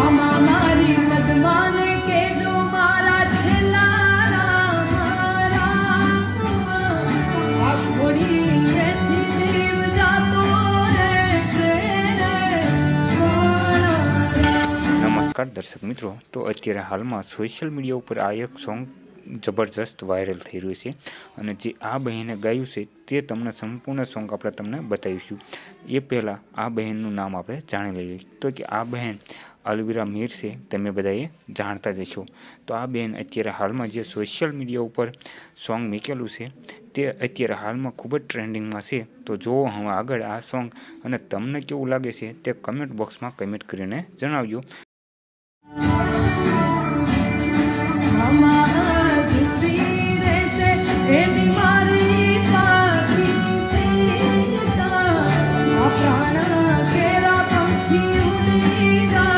આમાં મારી પદ્માને કેજો મારા છેલ્લા રામ આ ઘોડી રેથી જીવ જાતો રહેશે રે નમસ્કાર દર્શક મિત્રો, તો અત્યારે હાલમાં સોશિયલ મીડિયા ઉપર આ એક સોંગ જબરજસ્ત વાયરલ થઈ રહ્યું છે અને જે આ બહેને ગાયું છે તે તમને સંપૂર્ણ સોંગ આપણે તમને બતાવીશું। એ પહેલાં આ બહેનનું નામ આપણે જાણી લઈએ તો કે આ બહેન અલવીરા મીર છે, તમે બધાએ જાણતા જ હશો। તો આ બહેન અત્યારે હાલમાં જે સોશિયલ મીડિયા ઉપર સોંગ મૂકેલું છે તે અત્યારે હાલમાં ખૂબ જ ટ્રેન્ડિંગમાં છે। તો જો હું આગળ આ સોંગ અને તમને કેવું લાગે છે તે કમેન્ટ બોક્સમાં કમેન્ટ કરીને જણાવજો। પ્રાણ કેરા પંખી ઉડી જાય